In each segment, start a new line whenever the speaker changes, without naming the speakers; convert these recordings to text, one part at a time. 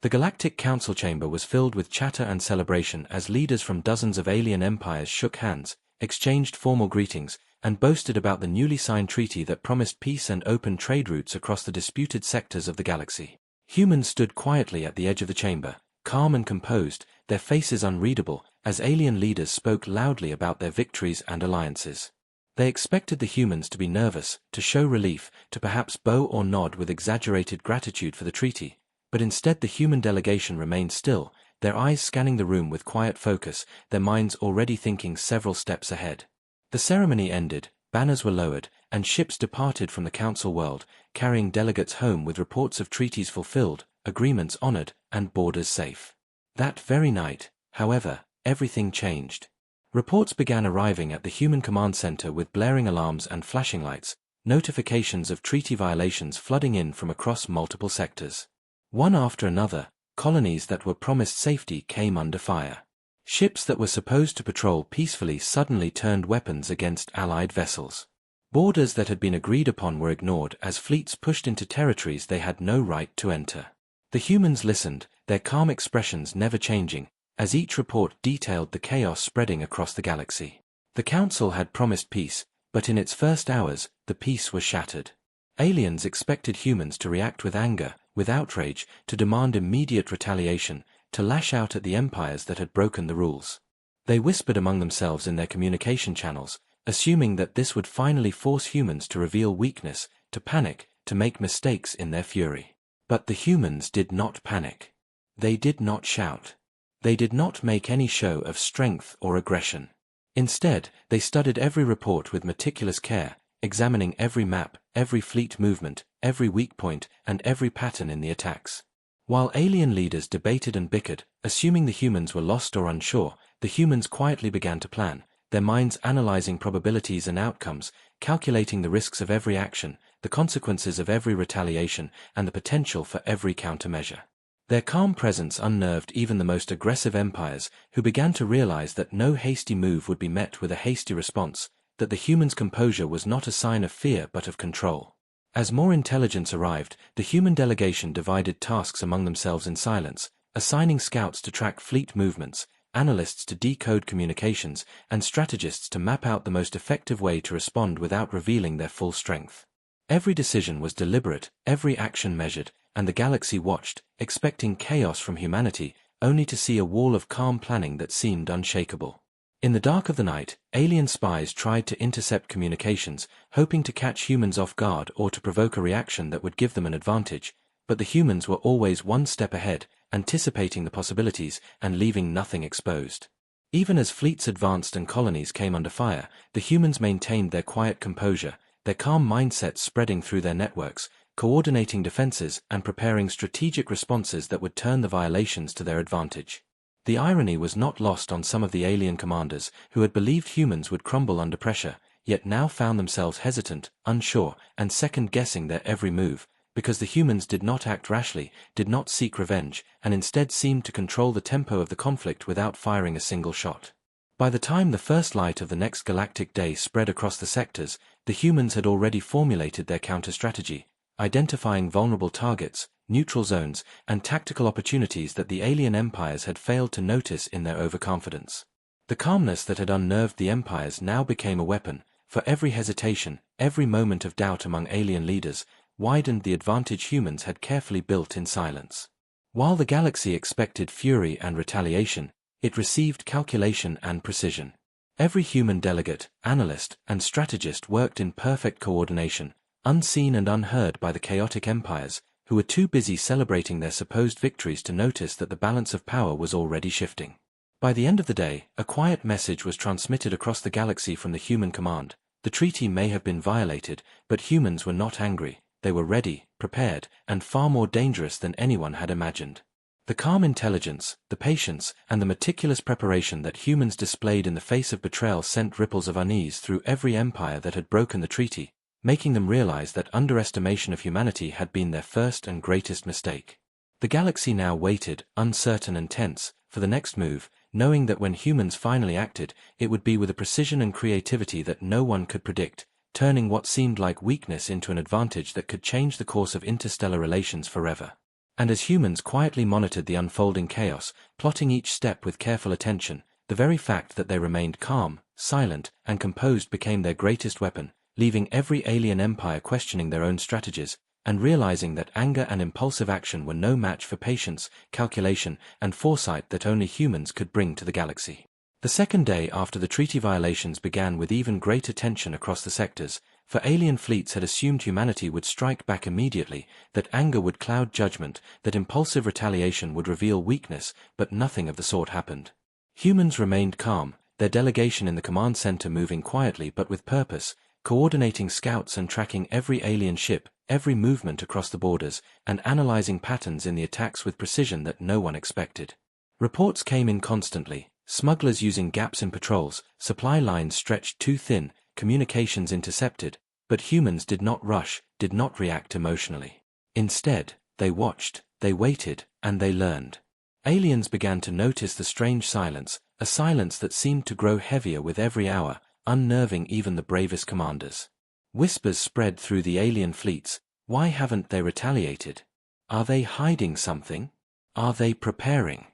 The Galactic Council chamber was filled with chatter and celebration as leaders from dozens of alien empires shook hands, exchanged formal greetings, and boasted about the newly signed treaty that promised peace and open trade routes across the disputed sectors of the galaxy. Humans stood quietly at the edge of the chamber, calm and composed, their faces unreadable, as alien leaders spoke loudly about their victories and alliances. They expected the humans to be nervous, to show relief, to perhaps bow or nod with exaggerated gratitude for the treaty, but instead the human delegation remained still, their eyes scanning the room with quiet focus, their minds already thinking several steps ahead. The ceremony ended, banners were lowered, and ships departed from the council world, carrying delegates home with reports of treaties fulfilled, agreements honored, and borders safe. That very night, however, everything changed. Reports began arriving at the Human Command Center with blaring alarms and flashing lights, notifications of treaty violations flooding in from across multiple sectors. One after another, colonies that were promised safety came under fire. Ships that were supposed to patrol peacefully suddenly turned weapons against Allied vessels. Borders that had been agreed upon were ignored as fleets pushed into territories they had no right to enter. The humans listened, their calm expressions never changing, as each report detailed the chaos spreading across the galaxy. The Council had promised peace, but in its first hours, the peace was shattered. Aliens expected humans to react with anger, with outrage, to demand immediate retaliation, to lash out at the empires that had broken the rules. They whispered among themselves in their communication channels, assuming that this would finally force humans to reveal weakness, to panic, to make mistakes in their fury. But the humans did not panic. They did not shout. They did not make any show of strength or aggression. Instead, they studied every report with meticulous care, examining every map, every fleet movement, every weak point, and every pattern in the attacks. While alien leaders debated and bickered, assuming the humans were lost or unsure, the humans quietly began to plan, their minds analyzing probabilities and outcomes, calculating the risks of every action, the consequences of every retaliation, and the potential for every countermeasure. Their calm presence unnerved even the most aggressive empires, who began to realize that no hasty move would be met with a hasty response, that the humans' composure was not a sign of fear but of control. As more intelligence arrived, the human delegation divided tasks among themselves in silence, assigning scouts to track fleet movements, analysts to decode communications, and strategists to map out the most effective way to respond without revealing their full strength. Every decision was deliberate, every action measured, and the galaxy watched, expecting chaos from humanity, only to see a wall of calm planning that seemed unshakable. In the dark of the night, alien spies tried to intercept communications, hoping to catch humans off guard or to provoke a reaction that would give them an advantage, but the humans were always one step ahead, anticipating the possibilities and leaving nothing exposed. Even as fleets advanced and colonies came under fire, the humans maintained their quiet composure, their calm mindsets spreading through their networks, coordinating defenses and preparing strategic responses that would turn the violations to their advantage. The irony was not lost on some of the alien commanders who had believed humans would crumble under pressure, yet now found themselves hesitant, unsure, and second-guessing their every move, because the humans did not act rashly, did not seek revenge, and instead seemed to control the tempo of the conflict without firing a single shot. By the time the first light of the next galactic day spread across the sectors, the humans had already formulated their counter-strategy, identifying vulnerable targets, neutral zones, and tactical opportunities that the alien empires had failed to notice in their overconfidence. The calmness that had unnerved the empires now became a weapon, for every hesitation, every moment of doubt among alien leaders, widened the advantage humans had carefully built in silence. While the galaxy expected fury and retaliation, it received calculation and precision. Every human delegate, analyst, and strategist worked in perfect coordination, unseen and unheard by the chaotic empires, who were too busy celebrating their supposed victories to notice that the balance of power was already shifting. By the end of the day, a quiet message was transmitted across the galaxy from the human command. The treaty may have been violated, but humans were not angry. They were ready, prepared, and far more dangerous than anyone had imagined. The calm intelligence, the patience, and the meticulous preparation that humans displayed in the face of betrayal sent ripples of unease through every empire that had broken the treaty, making them realize that underestimation of humanity had been their first and greatest mistake. The galaxy now waited, uncertain and tense, for the next move, knowing that when humans finally acted, it would be with a precision and creativity that no one could predict, turning what seemed like weakness into an advantage that could change the course of interstellar relations forever. And as humans quietly monitored the unfolding chaos, plotting each step with careful attention, the very fact that they remained calm, silent, and composed became their greatest weapon, leaving every alien empire questioning their own strategies, and realizing that anger and impulsive action were no match for patience, calculation, and foresight that only humans could bring to the galaxy. The second day after the treaty violations began with even greater tension across the sectors, for alien fleets had assumed humanity would strike back immediately, that anger would cloud judgment, that impulsive retaliation would reveal weakness, but nothing of the sort happened. Humans remained calm, their delegation in the command center moving quietly but with purpose, coordinating scouts and tracking every alien ship, every movement across the borders, and analyzing patterns in the attacks with precision that no one expected. Reports came in constantly, smugglers using gaps in patrols, supply lines stretched too thin, communications intercepted, but humans did not rush, did not react emotionally. Instead, they watched, they waited, and they learned. Aliens began to notice the strange silence, a silence that seemed to grow heavier with every hour, unnerving even the bravest commanders. Whispers spread through the alien fleets. Why haven't they retaliated? Are they hiding something? Are they preparing?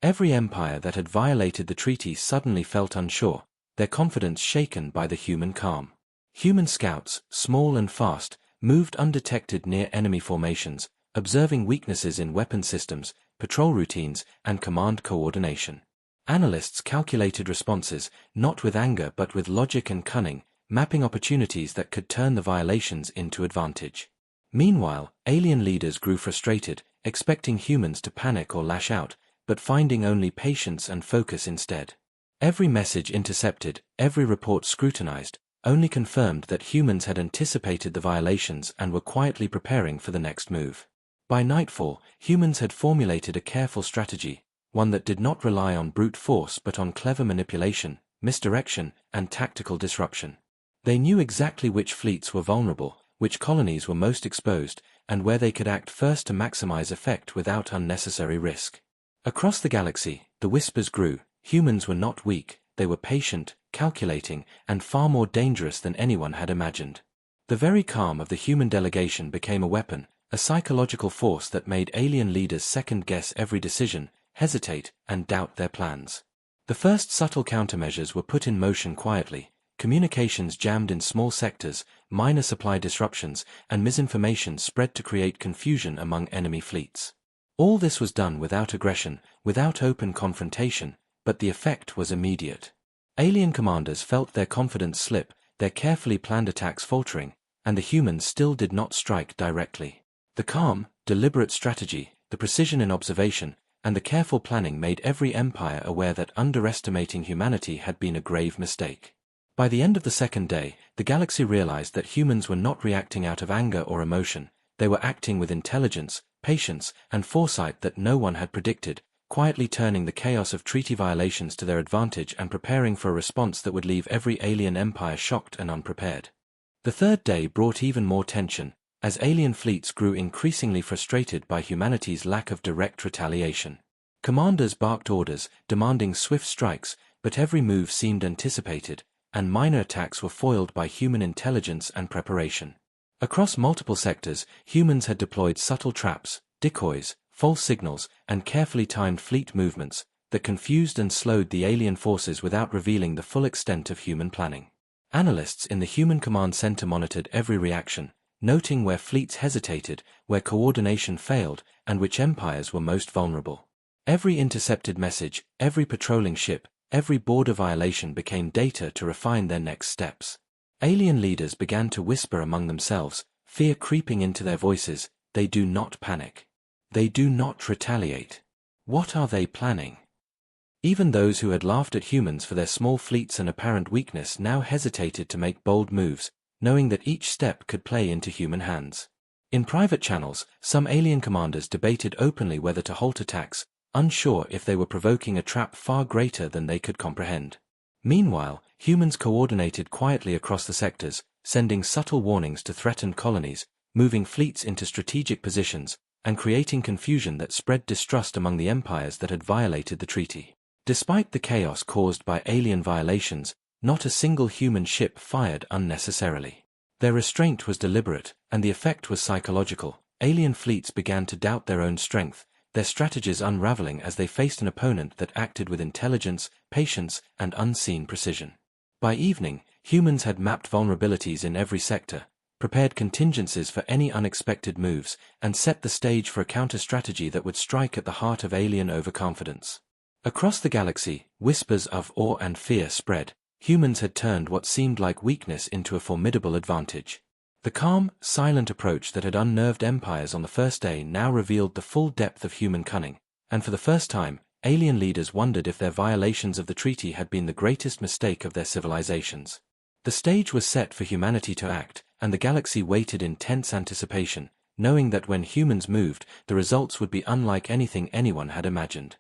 Every empire that had violated the treaty suddenly felt unsure, their confidence shaken by the human calm. Human scouts, small and fast, moved undetected near enemy formations, observing weaknesses in weapon systems, patrol routines, and command coordination. Analysts calculated responses, not with anger but with logic and cunning, mapping opportunities that could turn the violations into advantage. Meanwhile, alien leaders grew frustrated, expecting humans to panic or lash out, but finding only patience and focus instead. Every message intercepted, every report scrutinized, only confirmed that humans had anticipated the violations and were quietly preparing for the next move. By nightfall, humans had formulated a careful strategy, one that did not rely on brute force but on clever manipulation, misdirection, and tactical disruption. They knew exactly which fleets were vulnerable, which colonies were most exposed, and where they could act first to maximize effect without unnecessary risk. Across the galaxy, the whispers grew. Humans were not weak, they were patient, calculating, and far more dangerous than anyone had imagined. The very calm of the human delegation became a weapon, a psychological force that made alien leaders second-guess every decision, hesitate, and doubt their plans. The first subtle countermeasures were put in motion quietly, communications jammed in small sectors, minor supply disruptions, and misinformation spread to create confusion among enemy fleets. All this was done without aggression, without open confrontation, but the effect was immediate. Alien commanders felt their confidence slip, their carefully planned attacks faltering, and the humans still did not strike directly. The calm, deliberate strategy, the precision in observation, and the careful planning made every empire aware that underestimating humanity had been a grave mistake. By the end of the second day, the galaxy realized that humans were not reacting out of anger or emotion, they were acting with intelligence, patience, and foresight that no one had predicted, quietly turning the chaos of treaty violations to their advantage and preparing for a response that would leave every alien empire shocked and unprepared. The third day brought even more tension, as alien fleets grew increasingly frustrated by humanity's lack of direct retaliation. Commanders barked orders, demanding swift strikes, but every move seemed anticipated, and minor attacks were foiled by human intelligence and preparation. Across multiple sectors, humans had deployed subtle traps, decoys, false signals, and carefully timed fleet movements that confused and slowed the alien forces without revealing the full extent of human planning. Analysts in the Human Command Center monitored every reaction, noting where fleets hesitated, where coordination failed, and which empires were most vulnerable. Every intercepted message, every patrolling ship, every border violation became data to refine their next steps. Alien leaders began to whisper among themselves, fear creeping into their voices. They do not panic. They do not retaliate. What are they planning? Even those who had laughed at humans for their small fleets and apparent weakness now hesitated to make bold moves, knowing that each step could play into human hands. In private channels, some alien commanders debated openly whether to halt attacks, unsure if they were provoking a trap far greater than they could comprehend. Meanwhile, humans coordinated quietly across the sectors, sending subtle warnings to threatened colonies, moving fleets into strategic positions, and creating confusion that spread distrust among the empires that had violated the treaty. Despite the chaos caused by alien violations, not a single human ship fired unnecessarily. Their restraint was deliberate, and the effect was psychological. alien fleets began to doubt their own strength, their strategies unraveling as they faced an opponent that acted with intelligence, patience, and unseen precision. By evening, humans had mapped vulnerabilities in every sector, prepared contingencies for any unexpected moves, and set the stage for a counter-strategy that would strike at the heart of alien overconfidence. Across the galaxy, whispers of awe and fear spread. Humans had turned what seemed like weakness into a formidable advantage. The calm, silent approach that had unnerved empires on the first day now revealed the full depth of human cunning, and for the first time, alien leaders wondered if their violations of the treaty had been the greatest mistake of their civilizations. The stage was set for humanity to act, and the galaxy waited in tense anticipation, knowing that when humans moved, the results would be unlike anything anyone had imagined.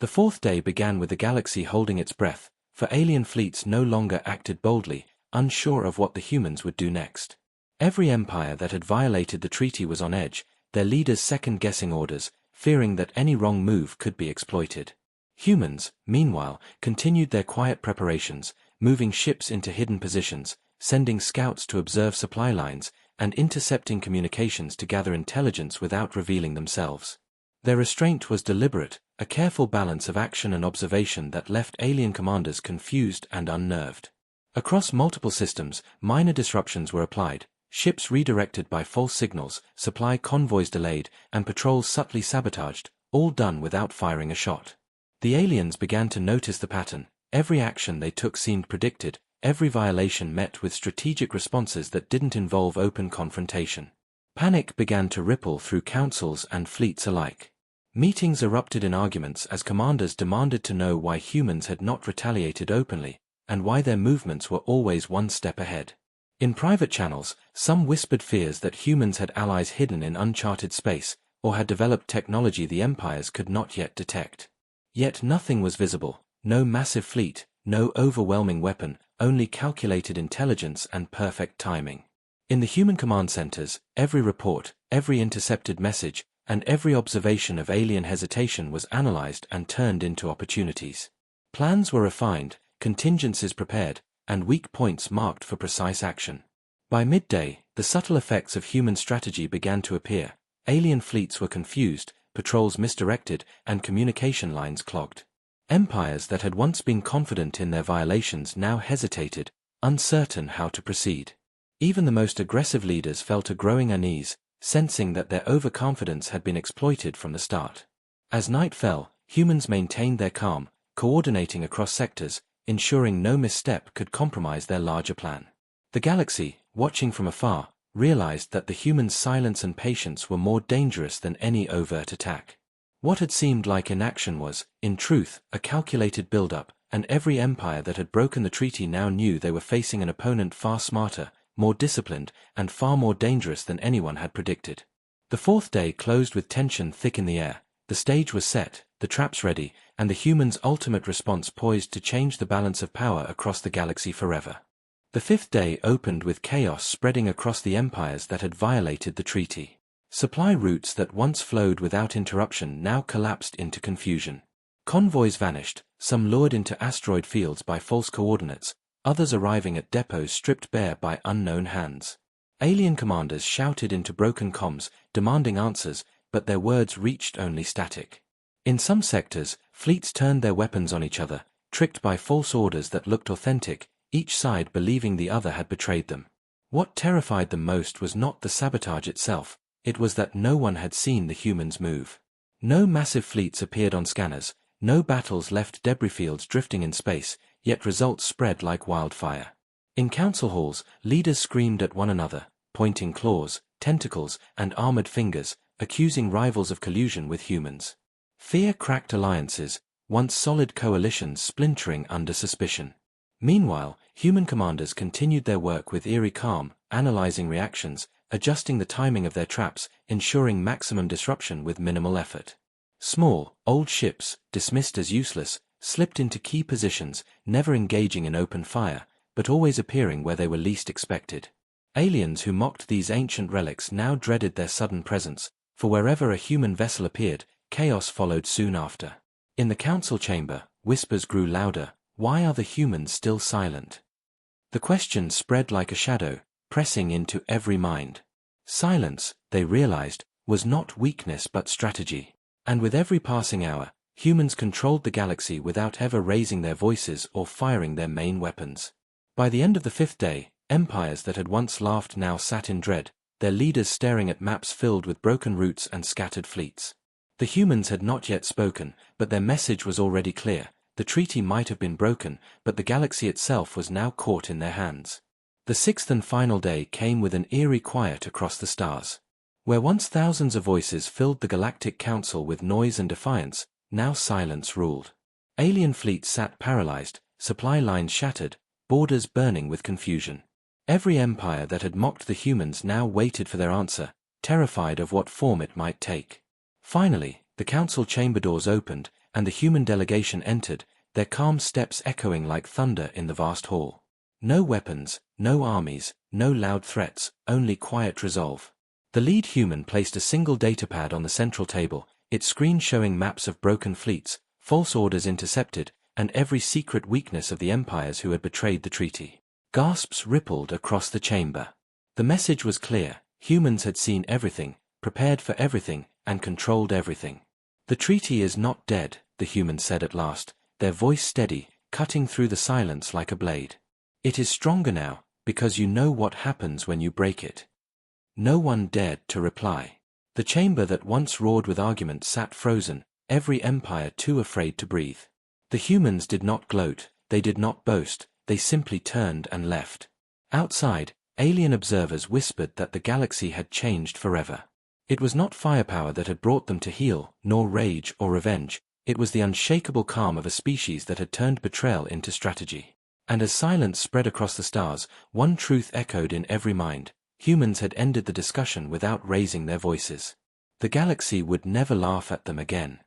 The fourth day began with the galaxy holding its breath, for alien fleets no longer acted boldly, unsure of what the humans would do next. Every empire that had violated the treaty was on edge, their leaders second-guessing orders, fearing that any wrong move could be exploited. Humans, meanwhile, continued their quiet preparations, moving ships into hidden positions, sending scouts to observe supply lines, and intercepting communications to gather intelligence without revealing themselves. Their restraint was deliberate, a careful balance of action and observation that left alien commanders confused and unnerved. Across multiple systems, minor disruptions were applied, ships redirected by false signals, supply convoys delayed, and patrols subtly sabotaged, all done without firing a shot. The aliens began to notice the pattern. Every action they took seemed predicted, every violation met with strategic responses that didn't involve open confrontation. Panic began to ripple through councils and fleets alike. Meetings erupted in arguments as commanders demanded to know why humans had not retaliated openly, and why their movements were always one step ahead. In private channels, some whispered fears that humans had allies hidden in uncharted space, or had developed technology the empires could not yet detect. Yet nothing was visible, no massive fleet, no overwhelming weapon, only calculated intelligence and perfect timing. In the human command centers, every report, every intercepted message, and every observation of alien hesitation was analyzed and turned into opportunities. Plans were refined, contingencies prepared, and weak points marked for precise action. By midday, the subtle effects of human strategy began to appear. Alien fleets were confused, patrols misdirected, and communication lines clogged. Empires that had once been confident in their violations now hesitated, uncertain how to proceed. Even the most aggressive leaders felt a growing unease, sensing that their overconfidence had been exploited from the start. As night fell, humans maintained their calm, coordinating across sectors, ensuring no misstep could compromise their larger plan. The galaxy, watching from afar, realized that the humans' silence and patience were more dangerous than any overt attack. What had seemed like inaction was, in truth, a calculated build-up, and every empire that had broken the treaty now knew they were facing an opponent far smarter, more disciplined, and far more dangerous than anyone had predicted. The fourth day closed with tension thick in the air. The stage was set, the traps ready, and the humans' ultimate response poised to change the balance of power across the galaxy forever. The fifth day opened with chaos spreading across the empires that had violated the treaty. Supply routes that once flowed without interruption now collapsed into confusion. Convoys vanished, some lured into asteroid fields by false coordinates, others arriving at depots stripped bare by unknown hands. Alien commanders shouted into broken comms, demanding answers, but their words reached only static. In some sectors, fleets turned their weapons on each other, tricked by false orders that looked authentic, each side believing the other had betrayed them. What terrified them most was not the sabotage itself, it was that no one had seen the humans move. No massive fleets appeared on scanners, no battles left debris fields drifting in space, yet results spread like wildfire. In council halls, leaders screamed at one another, pointing claws, tentacles, and armored fingers, accusing rivals of collusion with humans. Fear cracked alliances, once solid coalitions splintering under suspicion. Meanwhile, human commanders continued their work with eerie calm, analyzing reactions, adjusting the timing of their traps, ensuring maximum disruption with minimal effort. Small, old ships, dismissed as useless, slipped into key positions, never engaging in open fire, but always appearing where they were least expected. Aliens who mocked these ancient relics now dreaded their sudden presence, for wherever a human vessel appeared, chaos followed soon after. In the council chamber, whispers grew louder. Why are the humans still silent? The question spread like a shadow, pressing into every mind. Silence, they realized, was not weakness but strategy. And with every passing hour, humans controlled the galaxy without ever raising their voices or firing their main weapons. By the end of the 5th day, empires that had once laughed now sat in dread, their leaders staring at maps filled with broken routes and scattered fleets. The humans had not yet spoken, but their message was already clear. The treaty might have been broken, but the galaxy itself was now caught in their hands. The 6th and final day came with an eerie quiet across the stars. Where once thousands of voices filled the Galactic Council with noise and defiance, now silence ruled. Alien fleets sat paralyzed, supply lines shattered, borders burning with confusion. Every empire that had mocked the humans now waited for their answer, terrified of what form it might take. Finally, the council chamber doors opened, and the human delegation entered, their calm steps echoing like thunder in the vast hall. No weapons, no armies, no loud threats, only quiet resolve. The lead human placed a single datapad on the central table, its screen showing maps of broken fleets, false orders intercepted, and every secret weakness of the empires who had betrayed the treaty. Gasps rippled across the chamber. The message was clear: humans had seen everything, prepared for everything, and controlled everything. "The treaty is not dead," the humans said at last, their voice steady, cutting through the silence like a blade. "It is stronger now, because you know what happens when you break it." No one dared to reply. The chamber that once roared with argument sat frozen, every empire too afraid to breathe. The humans did not gloat, they did not boast, they simply turned and left. Outside, alien observers whispered that the galaxy had changed forever. It was not firepower that had brought them to heel, nor rage or revenge. It was the unshakable calm of a species that had turned betrayal into strategy. And as silence spread across the stars, one truth echoed in every mind: humans had ended the discussion without raising their voices. The galaxy would never laugh at them again.